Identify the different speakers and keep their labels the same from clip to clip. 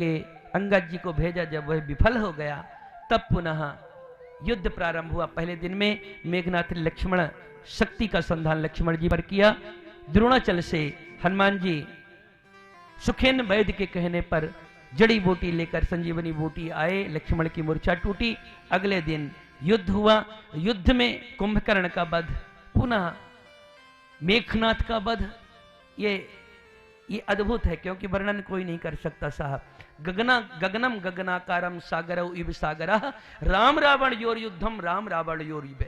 Speaker 1: के अंगद जी को भेजा, जब वह विफल हो गया तब पुनः युद्ध प्रारंभ हुआ। पहले दिन में मेघनाथ ने लक्ष्मण शक्ति का संधान लक्ष्मण जी पर किया। द्रोणाचल से हनुमान जी सुखेन वैद्य के कहने पर जड़ी बूटी लेकर संजीवनी बूटी आए, लक्ष्मण की मूर्छा टूटी। अगले दिन युद्ध हुआ। युद्ध में कुंभकर्ण का वध, पुनः मेघनाथ का वध। ये अद्भुत है, क्योंकि वर्णन कोई नहीं कर सकता साहब। गगनम गगनाकारम सागरौ इव सागरः Ram Ravan your Yuddham Ram Ravan your इव।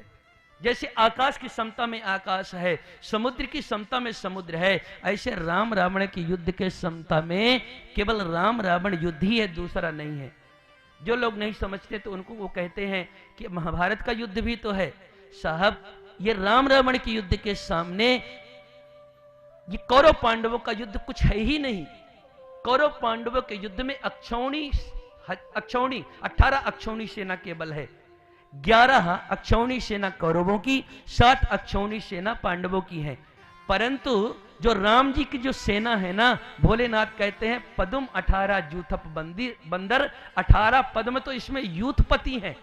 Speaker 1: जैसे आकाश की समता में आकाश है, समुद्र की समता में समुद्र है, ऐसे राम रावण के युद्ध के समता में केवल राम रावण युद्ध ही है, दूसरा नहीं है। जो लोग नहीं समझते तो उनको वो कहते हैं कि महाभारत का युद्ध भी तो है साहब। ये राम रावण के युद्ध के सामने ये कौरव पांडवों का युद्ध कुछ है ही नहीं। कौरव पांडवों के युद्ध में अक्षौणी 18 अक्षौणी सेना केवल है। 11 अक्षौणी सेना कौरवों की, 7 अक्षौणी सेना पांडवों की है। परंतु जो राम जी की जो सेना है ना, भोलेनाथ कहते हैं पदुम 18 जूथप बंदर 18 पद्म, तो इसमें यूथपति हैं।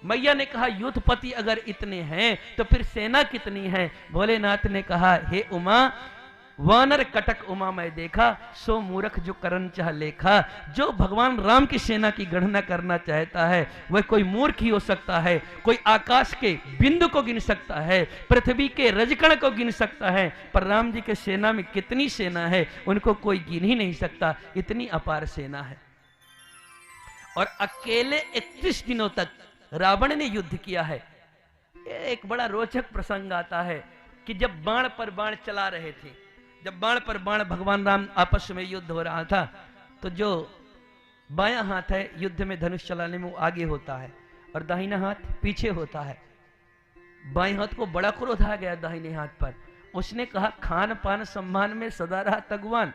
Speaker 1: मैया ने कहा यूथपति अगर इतने हैं तो फिर सेना कितनी है? भोलेनाथ ने कहा हे उमा, वानर कटक उमा मैं देखा, सो मूर्ख जो करन चाह लेखा। जो भगवान राम की सेना की गणना करना चाहता है वह कोई मूर्ख ही हो सकता है। कोई आकाश के बिंदु को गिन सकता है, पृथ्वी के रजकण को गिन सकता है, पर राम जी के सेना में कितनी सेना है उनको कोई गिन ही नहीं सकता। इतनी अपार सेना है। और अकेले 31 दिनों तक रावण ने युद्ध किया है। एक बड़ा रोचक प्रसंग आता है कि जब बाण पर बाण चला रहे थे, जब बाण पर बाण भगवान राम आपस में युद्ध हो रहा था, तो जो बायां हाथ है युद्ध में धनुष चलाने में वो आगे होता है और दाहिना हाथ पीछे होता है। बाएं हाथ को बड़ा क्रोध आ गया दाहिने हाथ पर। उसने कहा खान पान सम्मान में सदा रहा तगवान।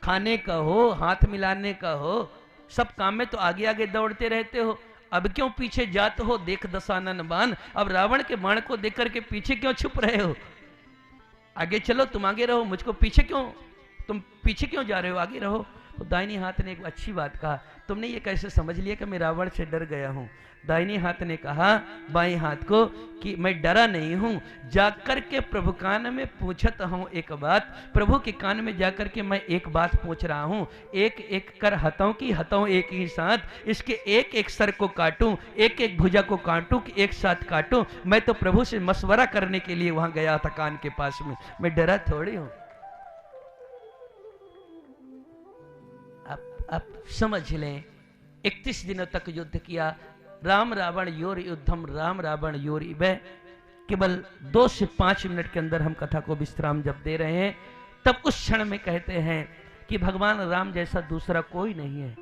Speaker 1: खाने का हो, हाथ मिलाने का हो, सब काम में तो आगे आगे दौड़ते रहते हो, अब क्यों पीछे जाते हो? देख दशानन बाण। अब रावण के बाण को देख करके पीछे क्यों छुप रहे हो? आगे चलो, तुम आगे रहो, मुझको पीछे क्यों, तुम पीछे क्यों जा रहे हो? आगे रहो। तो दाहिनी हाथ ने एक अच्छी बात कहा, तुमने ये कैसे समझ लिया कि मैं रावण से डर गया हूं? दाहिनी हाथ ने कहा बाएं हाथ को कि मैं डरा नहीं हूं, जाकर के प्रभु कान में पूछता हूं एक बात। प्रभु के कान में जाकर के मैं एक बात पूछ रहा हूं, एक एक कर हतों की हतों एक ही साथ, इसके एक एक सर को काटूं, एक एक भुजा को काटूं कि एक साथ काटूं। मैं तो प्रभु से मशवरा करने के लिए वहां गया था कान के पास में, मैं डरा थोड़ी हूं। आप समझ लें, 31 दिनों तक युद्ध किया। Ram Ravan your Yuddham Ram Ravan your इव। केवल 2 से 5 मिनट के अंदर हम कथा को विश्राम जब दे रहे हैं, तब उस क्षण में कहते हैं कि भगवान राम जैसा दूसरा कोई नहीं है।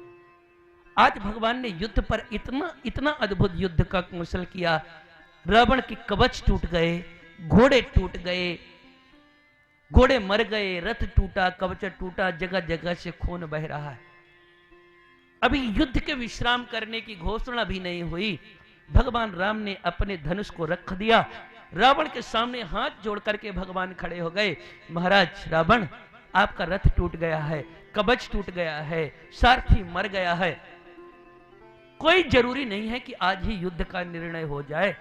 Speaker 1: आज भगवान ने युद्ध पर इतना इतना अद्भुत युद्ध का कौशल किया। रावण के कवच टूट गए, घोड़े टूट गए, घोड़े मर गए, रथ टूटा, कवच टूटा, जगह जगह से खून बह रहा है। अभी युद्ध के विश्राम करने की घोषणा भी नहीं हुई, भगवान राम ने अपने धनुष को रख दिया। रावण के सामने हाथ जोड़ करके भगवान खड़े हो गए। महाराज रावण, आपका रथ टूट गया है, कवच टूट गया है, सारथी मर गया है। कोई जरूरी नहीं है कि आज ही युद्ध का निर्णय हो जाए।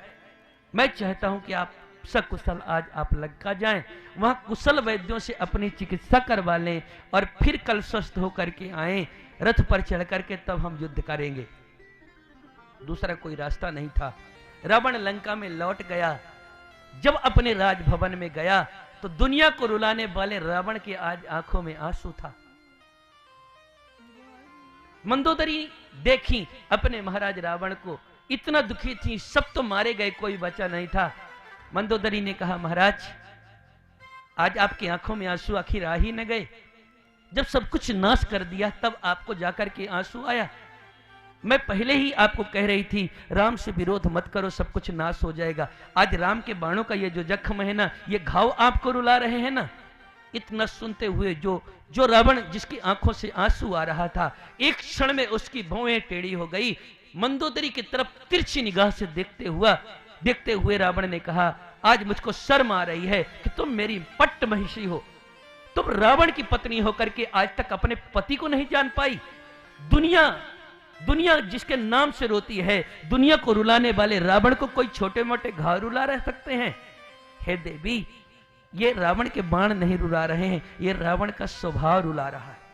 Speaker 1: मैं चाहता हूं कि आप सकुशल आज आप लंका जाएं, वहां कुशल वैद्यों से अपनी चिकित्सा करवा लें और फिर कल स्वस्थ होकर के आए, रथ पर चढ़ करके तब हम युद्ध करेंगे। दूसरा कोई रास्ता नहीं था। रावण लंका में लौट गया। जब अपने राजभवन में गया तो दुनिया को रुलाने वाले रावण के आज आंखों में आंसू था। मंदोदरी देखी अपने महाराज रावण को, इतना दुखी थी, सब तो मारे गए, कोई बचा नहीं था। मंदोदरी ने कहा महाराज, आज आपकी आंखों में आंसू आखिर आ ही न गए? जब सब कुछ नाश कर दिया तब आपको जाकर के आंसू आया। मैं पहले ही आपको कह रही थी राम से विरोध मत करो, सब कुछ नाश हो जाएगा। आज राम के बाणों का ये जो जख्म है ना, ये घाव आपको रुला रहे हैं ना। इतना सुनते हुए जो रावण जिसकी आंखों से आंसू आ रहा था, एक क्षण में उसकी भौएं टेढ़ी हो गई। मंदोदरी की तरफ तिरछी निगाह से देखते हुए रावण ने कहा, आज मुझको शर्म आ रही है कि तुम मेरी पट्ट महिषी हो। तुम रावण की पत्नी होकर के आज तक अपने पति को नहीं जान पाई। दुनिया जिसके नाम से रोती है, दुनिया को रुलाने वाले रावण को कोई छोटे मोटे घाव रुला रह सकते हैं? हे देवी, ये रावण के बाण नहीं रुला रहे हैं, ये रावण का स्वभाव रुला रहा है।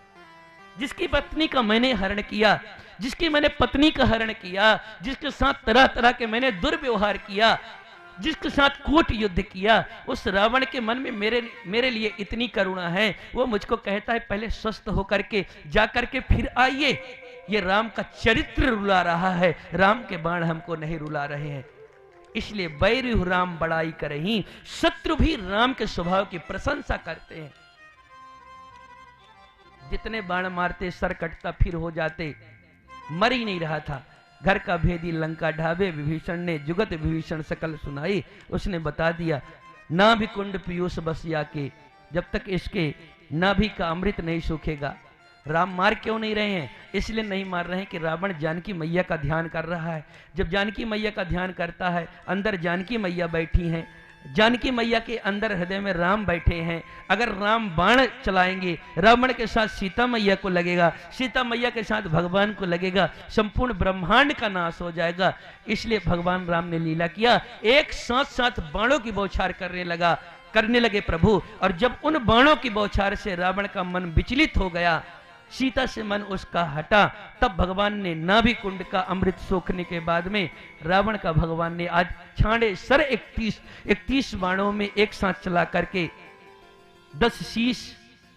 Speaker 1: जिसकी पत्नी का मैंने हरण किया, जिसकी मैंने पत्नी का हरण किया, जिसके साथ तरह तरह के मैंने दुर्व्यवहार किया, जिसके साथ कूट युद्ध किया, उस रावण के मन में मेरे लिए इतनी करुणा है, वो मुझको कहता है पहले स्वस्थ होकर के जाकर के फिर आइए। ये राम का चरित्र रुला रहा है, राम के बाण हमको नहीं रुला रहे हैं। इसलिए बैरु राम बड़ाई करहीं, शत्रु भी राम के स्वभाव की प्रशंसा करते हैं। जितने बाण मारते सर कटता फिर हो जाते, मर ही नहीं रहा था। घर का भेदी लंका ढाबे, विभीषण ने जुगत विभीषण सकल सुनाई। उसने बता दिया, नाभि कुंड पीयूष बसिया के, जब तक इसके नाभि का अमृत नहीं सूखेगा। राम मार क्यों नहीं रहे हैं? इसलिए नहीं मार रहे हैं कि रावण जानकी मैया का ध्यान कर रहा है। जब जानकी मैया का ध्यान करता है, अंदर जानकी मैया बैठी हैं, जानकी मैया के अंदर हृदय में राम बैठे हैं। अगर राम बाण चलाएंगे, रावण के साथ सीता मैया को लगेगा, सीता मैया के साथ भगवान को लगेगा, संपूर्ण ब्रह्मांड का नाश हो जाएगा। इसलिए भगवान राम ने लीला किया, एक साथ साथ बाणों की बौछार करने लगे प्रभु। और जब उन बाणों की बौछार से रावण का मन विचलित हो गया, सीता से मन उसका हटा, तब भगवान ने नाभि कुंड का अमृत सोखने के बाद में रावण का भगवान ने आज छांड़े सर 31 बाणों में एक साथ चला करके 10 शीश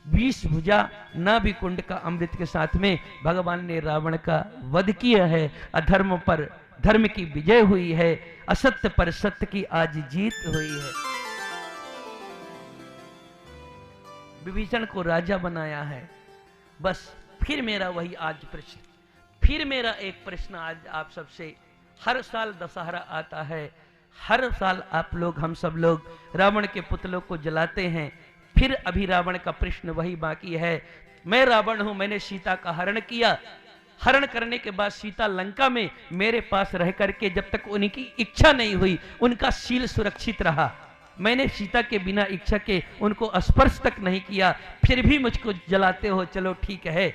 Speaker 1: 20 भुजा नाभि कुंड का अमृत के साथ में भगवान ने रावण का वध किया है। अधर्म पर धर्म की विजय हुई है, असत्य पर सत्य की आज जीत हुई है। विभीषण को राजा बनाया है। बस फिर मेरा वही आज प्रश्न, फिर मेरा एक प्रश्न आज आप सबसे। हर साल दशहरा आता है, हर साल आप लोग, हम सब लोग रावण के पुतलों को जलाते हैं। फिर अभी रावण का प्रश्न वही बाकी है। मैं रावण हूं, मैंने सीता का हरण किया। हरण करने के बाद सीता लंका में मेरे पास रह करके जब तक उनकी इच्छा नहीं हुई, उनका शील सुरक्षित रहा। मैंने सीता के बिना इच्छा के उनको स्पर्श तक नहीं किया, फिर भी मुझको जलाते हो। चलो ठीक है,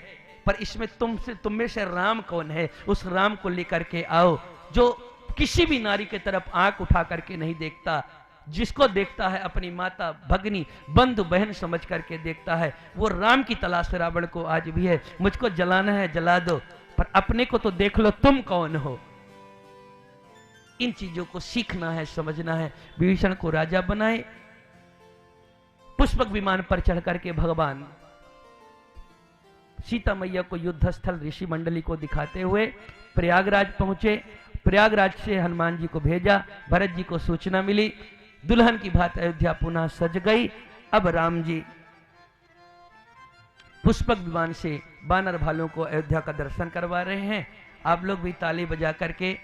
Speaker 1: पर इसमें तुम में से राम कौन है? उस राम को लेकर के आओ जो किसी भी नारी के तरफ आंख उठा करके नहीं देखता, जिसको देखता है अपनी माता, भगनी, बंधु, बहन समझ करके देखता है। वो राम की तलाश रावण को आज भी है। मुझको जलाना है जला दो, पर अपने को तो देख लो, तुम कौन हो? इन चीजों को सीखना है, समझना है। विभीषण को राजा बनाए, पुष्पक विमान पर चढ़ करके भगवान सीता मैया को युद्ध स्थल ऋषि मंडली को दिखाते हुए प्रयागराज पहुंचे। प्रयागराज से हनुमान जी को भेजा, भरत जी को सूचना मिली, दुल्हन की भांति अयोध्या पुनः सज गई। अब राम जी पुष्पक विमान से वानर भालों को अयोध्या का दर्शन करवा रहे हैं। आप लोग भी ताली बजा करके